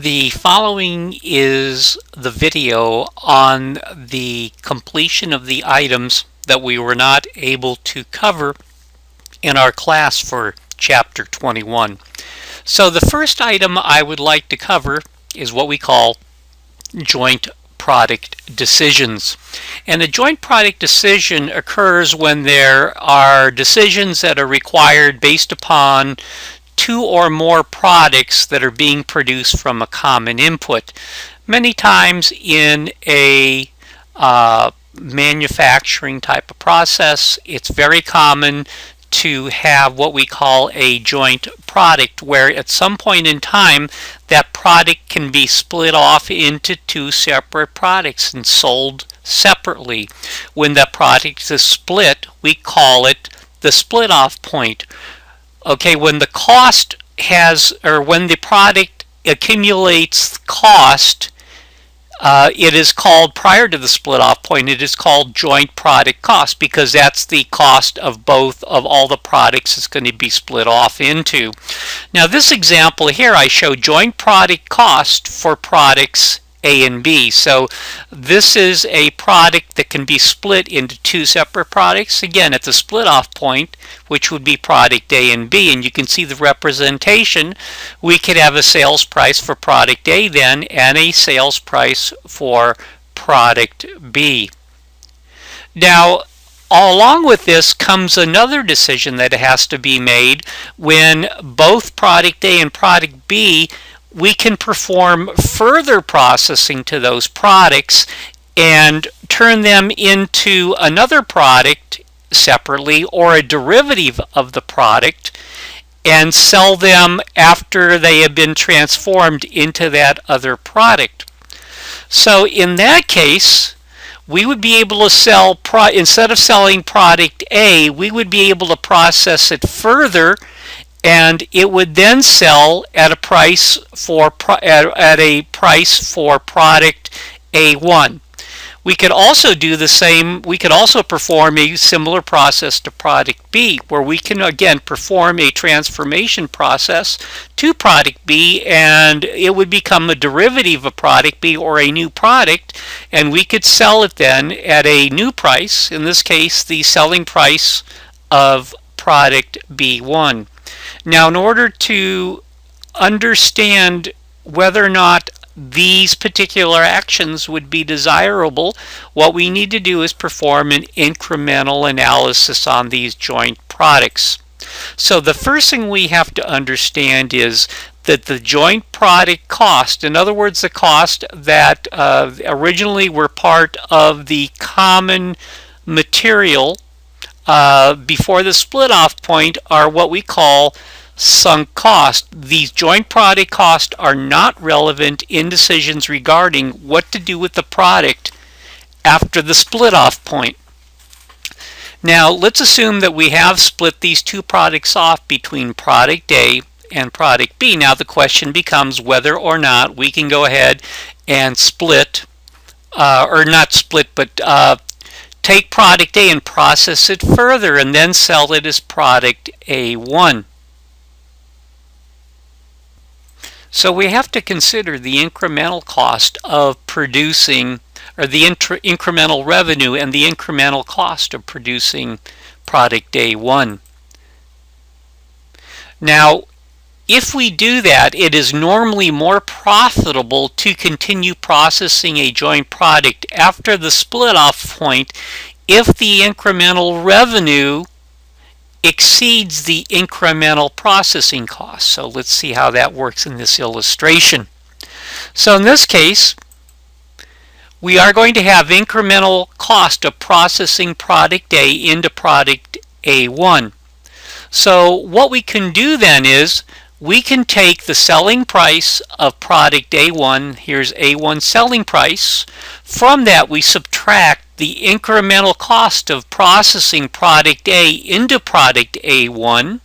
The following is the video on the completion of the items that we were not able to cover in our class for Chapter 21. So the first item I would like to cover is what we call joint product decisions. And a joint product decision occurs when there are decisions that are required based upon two or more products that are being produced from a common input. Many times in a manufacturing type of process, it's very common to have what we call a joint product, where at some point in time that product can be split off into two separate products and sold separately. When that product is split, we call it the split off point. Okay, when the cost when the product accumulates cost, it is called, prior to the split off point, it is called joint product cost, because that's the cost of all the products it's going to be split off into. Now this example here, I show joint product cost for products A and B. So this is a product that can be split into two separate products, again at the split off point, which would be product A and B, and you can see the representation. We could have a sales price for product A then and a sales price for product B. Now along with this comes another decision that has to be made when both product A and product B, we can perform further processing to those products and turn them into another product separately or a derivative of the product and sell them after they have been transformed into that other product. So in that case, we would be able to sell, instead of selling product A, we would be able to process it further, and it would then sell at a price for product A1. We could also do the same. We could also perform a similar process to product B, where we can again perform a transformation process to product B, and it would become a derivative of product B or a new product, and we could sell it then at a new price, in this case the selling price of product B1. Now in order to understand whether or not these particular actions would be desirable, what we need to do is perform an incremental analysis on these joint products. So the first thing we have to understand is that the joint product cost, in other words the cost that originally were part of the common material before the split off point, are what we call sunk cost. These joint product costs are not relevant in decisions regarding what to do with the product after the split off point. Now let's assume that we have split these two products off between product A and product B. Now the question becomes whether or not we can go ahead and split, or not split, but take product A and process it further and then sell it as product A1. So we have to consider the incremental cost of producing, or the incremental revenue and the incremental cost of producing product A1. Now, if we do that, it is normally more profitable to continue processing a joint product after the split off point if the incremental revenue exceeds the incremental processing cost. So let's see how that works in this illustration. So in this case, we are going to have incremental cost of processing product A into product A1. So what we can do then is we can take the selling price of product A1, here's A1 selling price, from that we subtract the incremental cost of processing product A into product A1,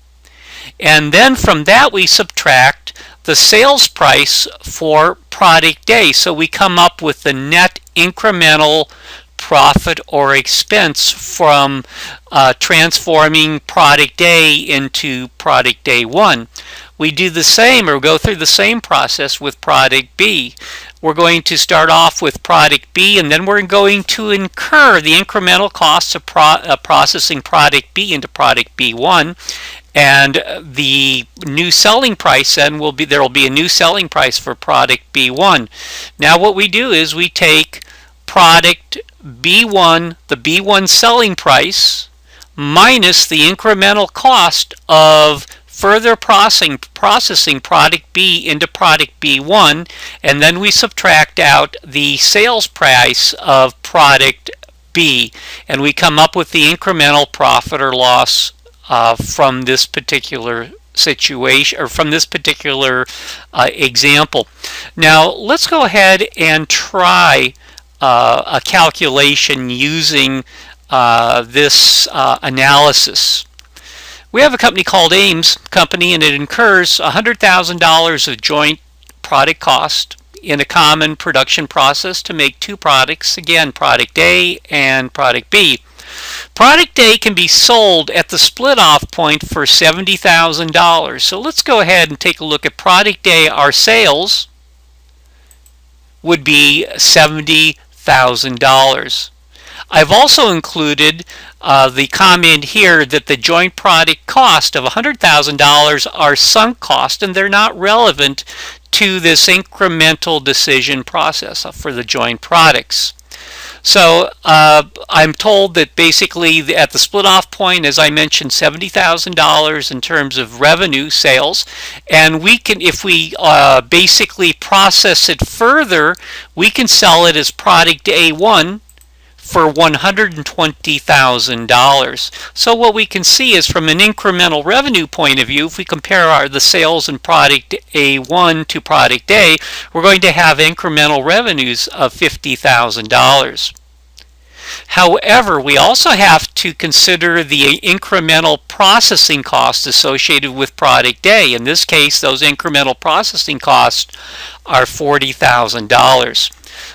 and then from that we subtract the sales price for product A. So we come up with the net incremental profit or expense from transforming product A into product A1. we do the same or go through the same process with product B. We're going to start off with product B, and then we're going to incur the incremental costs of processing product B into product B1. And the new selling price then will be, there will be a new selling price for product B1. Now what we do is we take product B1, the B1 selling price, minus the incremental cost of further processing product B into product B1, and then we subtract out the sales price of product B, and we come up with the incremental profit or loss from this particular situation, or from this particular example. Now let's go ahead and try a calculation using this analysis. We have a company called Ames Company, and it incurs $100,000 of joint product cost in a common production process to make two products, again product A and product B. Product A can be sold at the split-off point for $70,000. So let's go ahead and take a look at product A. Our sales would be $70,000. I've also included the comment here that the joint product cost of $100,000 are sunk costs, and they're not relevant to this incremental decision process for the joint products. So I'm told that basically at the split-off point, as I mentioned, $70,000 in terms of revenue sales, and we can, if we basically process it further, we can sell it as product A1 for $120,000. So what we can see is, from an incremental revenue point of view, if we compare the sales in product A1 to product A, we're going to have incremental revenues of $50,000. However, we also have to consider the incremental processing costs associated with product A. In this case, those incremental processing costs are $40,000.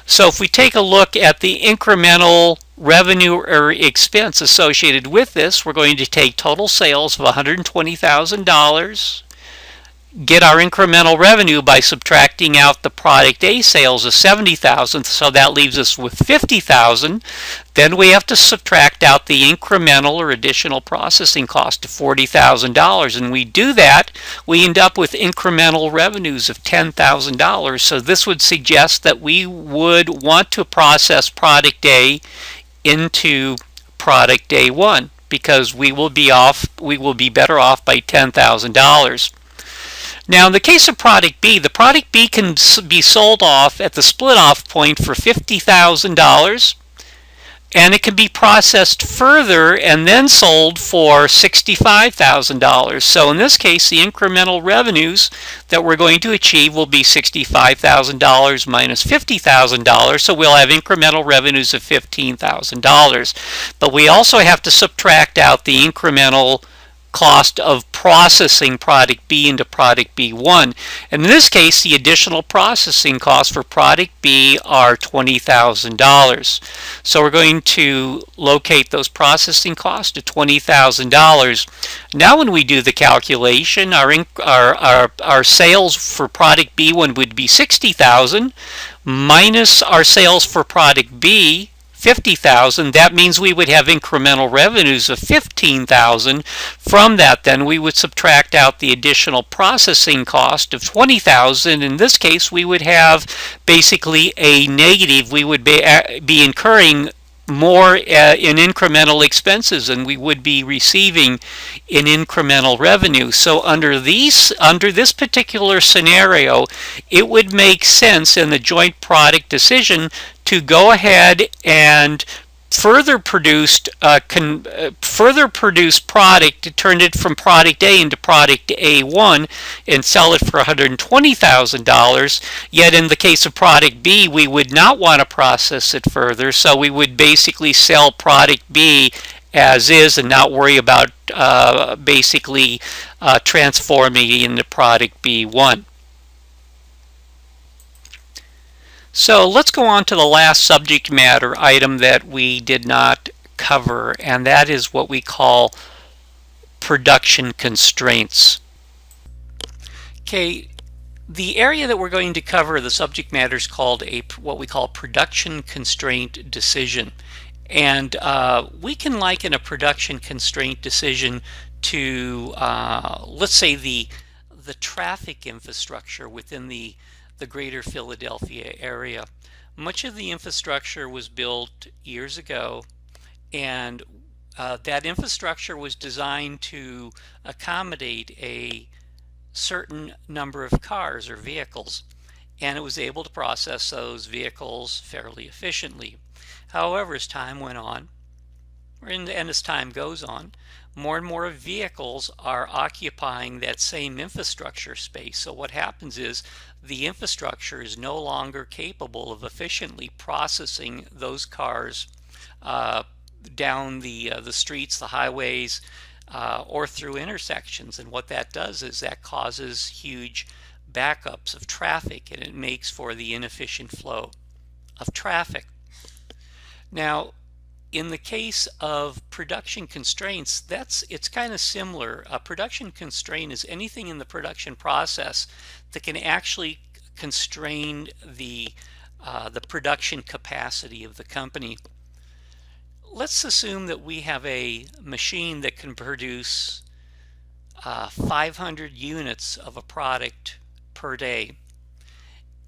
So if we take a look at the incremental revenue or expense associated with this, we're going to take total sales of $120,000, get our incremental revenue by subtracting out the product A sales of $70,000, so that leaves us with $50,000. Then we have to subtract out the incremental or additional processing cost of $40,000, and we do that, we end up with incremental revenues of $10,000. So this would suggest that we would want to process product A into product A1, because we will be better off by $10,000. Now in the case of product B, the product B can be sold off at the split-off point for $50,000, and it can be processed further and then sold for $65,000. So in this case, the incremental revenues that we're going to achieve will be $65,000 minus $50,000, so we'll have incremental revenues of $15,000. But we also have to subtract out the incremental cost of processing product B into product B1. And in this case, the additional processing costs for product B are $20,000. So we're going to locate those processing costs to $20,000. Now when we do the calculation, our sales for product B1 would be $60,000 minus our sales for product B, $50,000. That means we would have incremental revenues of $15,000. From that, then we would subtract out the additional processing cost of $20,000. In this case, we would have basically a negative. We would be incurring more in incremental expenses than we would be receiving in incremental revenue. So under this particular scenario, it would make sense in the joint product decision to go ahead and further produce product to turn it from product A into product A1 and sell it for $120,000. Yet in the case of product B, we would not want to process it further, so we would basically sell product B as is and not worry about basically transforming it into product B1. So let's go on to the last subject matter item that we did not cover, and that is what we call production constraints. Okay, the area that we're going to cover, the subject matter is called what we call production constraint decision. And we can liken a production constraint decision to, let's say, the traffic infrastructure within the greater Philadelphia area. Much of the infrastructure was built years ago, and that infrastructure was designed to accommodate a certain number of cars or vehicles, and it was able to process those vehicles fairly efficiently. However, as time went on, and as time goes on, more and more vehicles are occupying that same infrastructure space. So what happens is the infrastructure is no longer capable of efficiently processing those cars uh, down the streets, the highways, or through intersections. And what that does is that causes huge backups of traffic, and it makes for the inefficient flow of traffic. Now, in the case of production constraints, it's kind of similar. A production constraint is anything in the production process that can actually constrain the production capacity of the company. Let's assume that we have a machine that can produce 500 units of a product per day,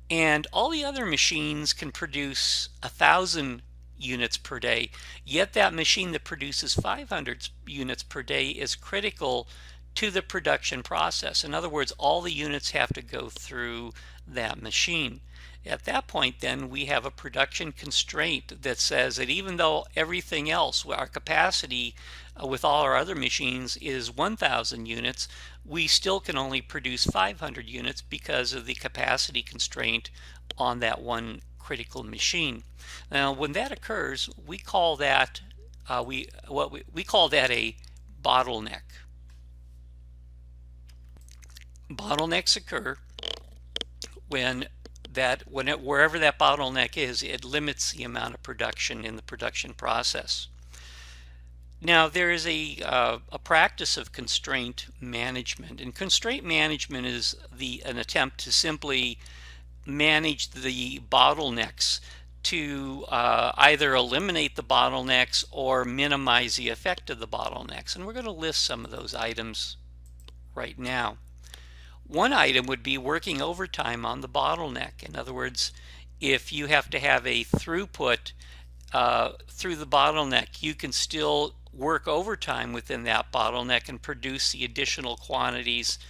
and all the other machines can produce 1,000 units per day, yet that machine that produces 500 units per day is critical to the production process. In other words, all the units have to go through that machine. At that point, then, we have a production constraint that says that even though everything else, our capacity with all our other machines is 1,000 units, we still can only produce 500 units because of the capacity constraint on that one critical machine. Now, when that occurs, we call that we call that a bottleneck. Bottlenecks occur wherever that bottleneck is, it limits the amount of production in the production process. Now, there is a practice of constraint management, and constraint management is an attempt to simply manage the bottlenecks to either eliminate the bottlenecks or minimize the effect of the bottlenecks. And we're going to list some of those items right now. One item would be working overtime on the bottleneck. In other words, if you have to have a throughput through the bottleneck, you can still work overtime within that bottleneck and produce the additional quantities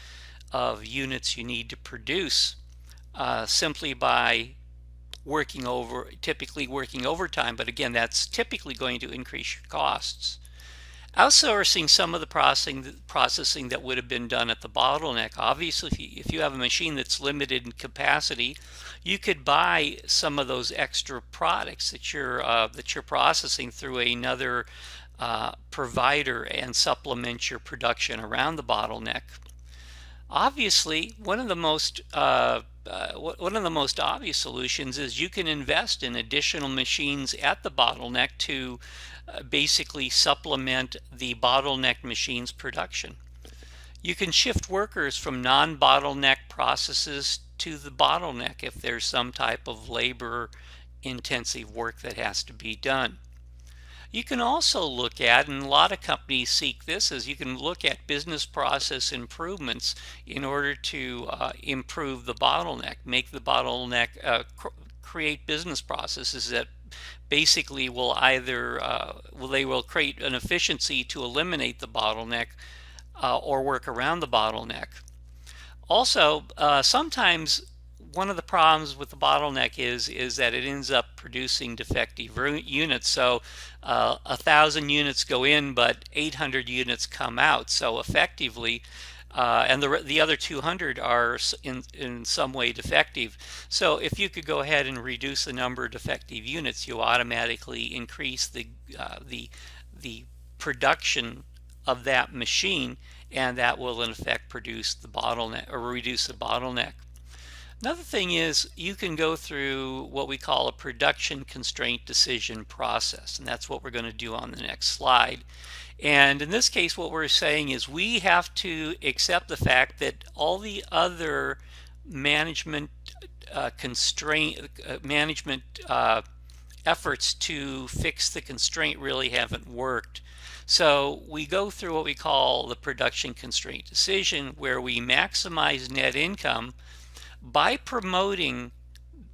of units you need to produce simply by typically working overtime. But again, that's typically going to increase your costs. Outsourcing some of the processing that would have been done at the bottleneck. Obviously, if you have a machine that's limited in capacity, you could buy some of those extra products that you're processing through another provider and supplement your production around the bottleneck. Obviously, one of the most obvious solutions is you can invest in additional machines at the bottleneck to basically supplement the bottleneck machine's production. You can shift workers from non-bottleneck processes to the bottleneck if there's some type of labor-intensive work that has to be done. You can also look at, and a lot of companies seek this, is you can look at business process improvements in order to improve the bottleneck, make the bottleneck, create business processes that basically will create an efficiency to eliminate the bottleneck or work around the bottleneck. Also, sometimes one of the problems with the bottleneck is that it ends up producing defective units. So 1,000 units go in, but 800 units come out. So effectively, and the other 200 are in some way defective. So if you could go ahead and reduce the number of defective units, you automatically increase the production of that machine, and that will in effect produce the bottleneck or reduce the bottleneck. Another thing is you can go through what we call a production constraint decision process, and that's what we're going to do on the next slide. And in this case, what we're saying is we have to accept the fact that all the other management management efforts to fix the constraint really haven't worked. So we go through what we call the production constraint decision, where we maximize net income by promoting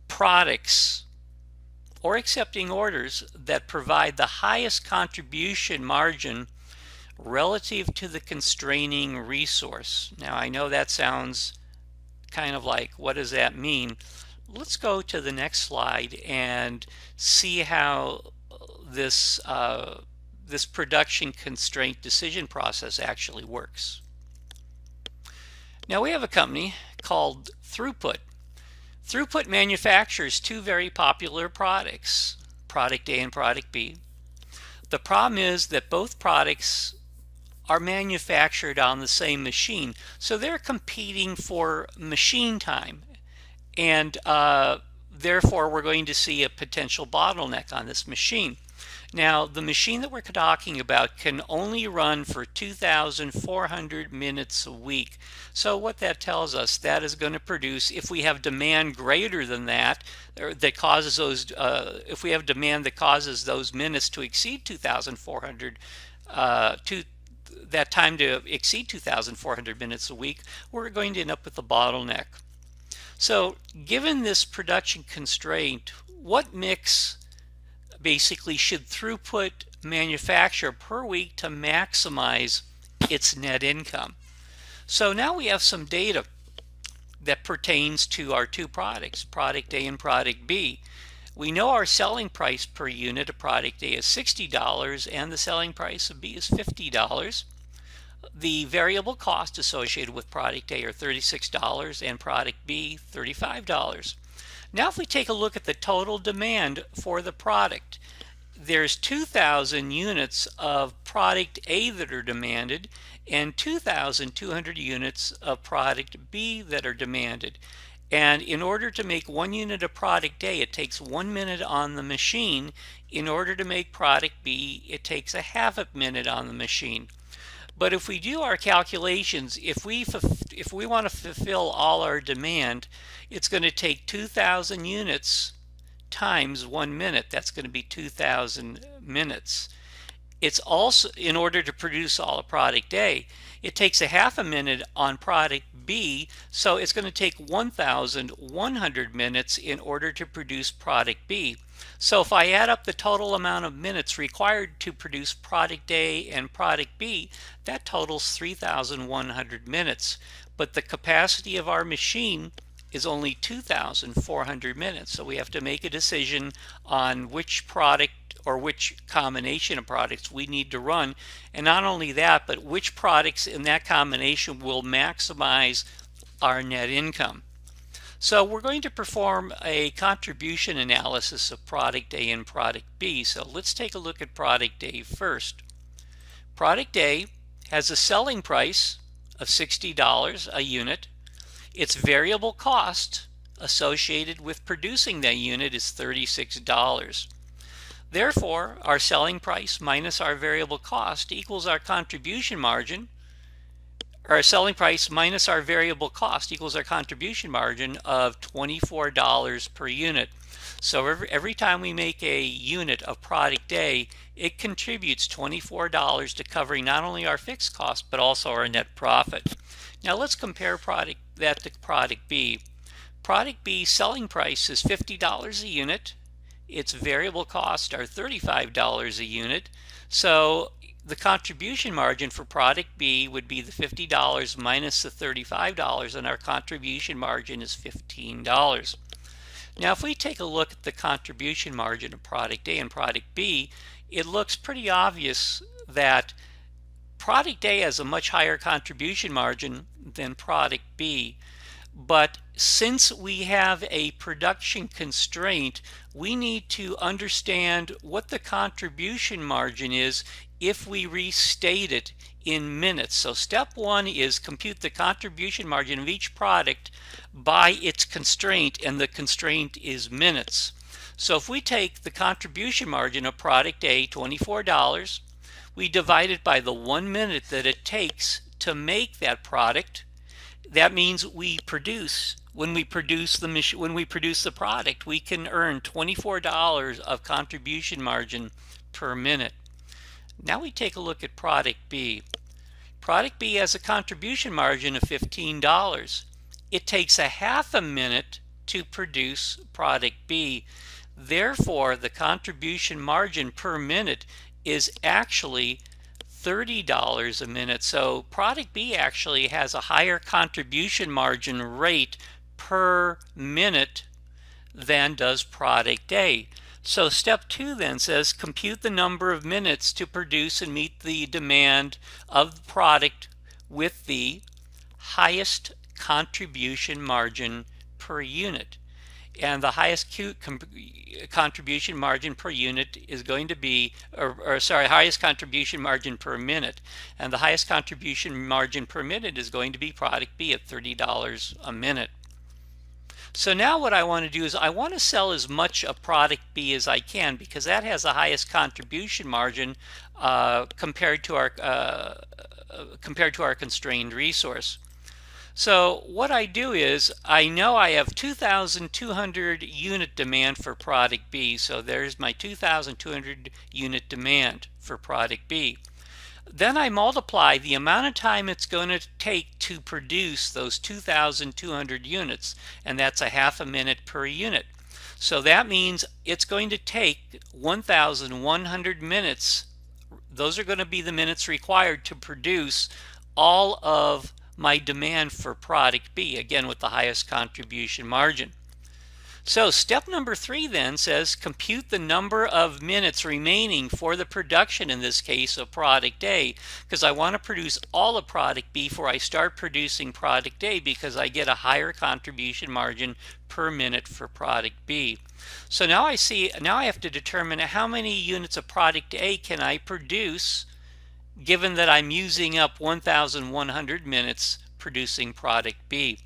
products or accepting orders that provide the highest contribution margin relative to the constraining resource. Now, I know that sounds kind of like, what does that mean? Let's go to the next slide and see how this this production constraint decision process actually works. Now we have a company called Throughput. Throughput manufactures two very popular products, product A and product B. The problem is that both products are manufactured on the same machine, so they're competing for machine time, and therefore we're going to see a potential bottleneck on this machine. Now, the machine that we're talking about can only run for 2,400 minutes a week. So what that tells us, that is going to produce, if we have demand greater than that, or that causes those, if we have demand that causes those minutes to exceed 2,400, that time to exceed 2,400 minutes a week, we're going to end up with a bottleneck. So given this production constraint, what mix basically should Throughput manufacture per week to maximize its net income? So now we have some data that pertains to our two products, product A and product B. We know our selling price per unit of product A is $60 and the selling price of B is $50. The variable cost associated with product A are $36 and product B $35. Now if we take a look at the total demand for the product, there's 2,000 units of product A that are demanded and 2,200 units of product B that are demanded. And in order to make 1 unit of product A, it takes 1 minute on the machine. In order to make product B, it takes a half a minute on the machine. But if we do our calculations, if we want to fulfill all our demand, it's going to take 2,000 units times 1 minute. That's going to be 2,000 minutes. It's also, in order to produce all of product A, it takes a half a minute on product B, so it's going to take 1,100 minutes in order to produce product B. So if I add up the total amount of minutes required to produce product A and product B, that totals 3,100 minutes. But the capacity of our machine is only 2,400 minutes. So we have to make a decision on which product or which combination of products we need to run. And not only that, but which products in that combination will maximize our net income. So we're going to perform a contribution analysis of product A and product B. So let's take a look at product A first. Product A has a selling price of $60 a unit. Its variable cost associated with producing that unit is $36. Therefore, our selling price minus our variable cost equals our contribution margin. Our selling price minus our variable cost equals our contribution margin of $24 per unit. So every time we make a unit of product A, it contributes $24 to covering not only our fixed cost, but also our net profit. Now let's compare that to product B. Product B's selling price is $50 a unit. Its variable costs are $35 a unit. So the contribution margin for product B would be the $50 minus the $35, and our contribution margin is $15. Now if we take a look at the contribution margin of product A and product B, it looks pretty obvious that product A has a much higher contribution margin than product B. But since we have a production constraint, we need to understand what the contribution margin is if we restate it in minutes. So step one is compute the contribution margin of each product by its constraint, and the constraint is minutes. So if we take the contribution margin of product A, $24, we divide it by the 1 minute that it takes to make that product. That means when we produce the product, we can earn $24 of contribution margin per minute. Now we take a look at product B. Product B has a contribution margin of $15. It takes a half a minute to produce product B. Therefore, the contribution margin per minute is actually $30 a minute. So product B actually has a higher contribution margin rate per minute than does product A. So step two then says compute the number of minutes to produce and meet the demand of the product with the highest contribution margin per unit. And the highest contribution margin per unit is going to be, highest contribution margin per minute. And the highest contribution margin per minute is going to be product B at $30 a minute. So now what I want to do is I want to sell as much of product B as I can, because that has the highest contribution margin compared to our constrained resource. So what I do is I know I have 2,200 unit demand for product B. So there's my 2,200 unit demand for product B. Then I multiply the amount of time it's going to take to produce those 2,200 units, and that's a half a minute per unit. So that means it's going to take 1,100 minutes. Those are going to be the minutes required to produce all of my demand for product B, again with the highest contribution margin. So step number 3 then says compute the number of minutes remaining for the production, in this case of product A, because I want to produce all of product B before I start producing product A, because I get a higher contribution margin per minute for product B. So now I have to determine how many units of product A can I produce, given that I'm using up 1,100 minutes producing product B.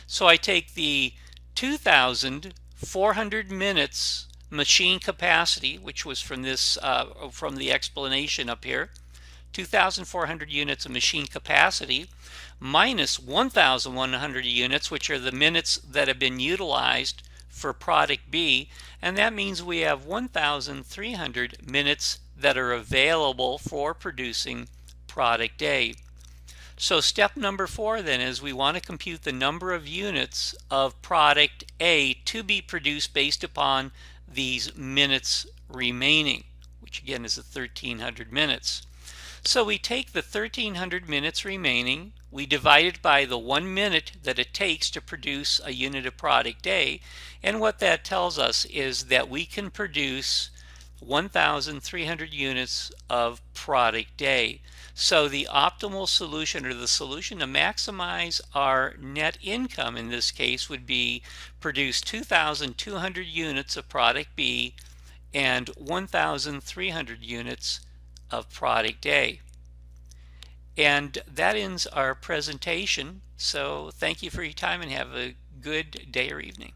So I take the 2,400 minutes machine capacity, which was from the explanation up here, 2,400 units of machine capacity minus 1,100 units, which are the minutes that have been utilized for product B, and that means we have 1,300 minutes that are available for producing product A. So step number 4 then is we want to compute the number of units of product A to be produced based upon these minutes remaining, which again is the 1,300 minutes. So we take the 1,300 minutes remaining, we divide it by the 1 minute that it takes to produce a unit of product A, and what that tells us is that we can produce 1,300 units of product A. So the optimal solution, or the solution to maximize our net income in this case, would be produce 2,200 units of product B and 1,300 units of product A. And that ends our presentation. So thank you for your time and have a good day or evening.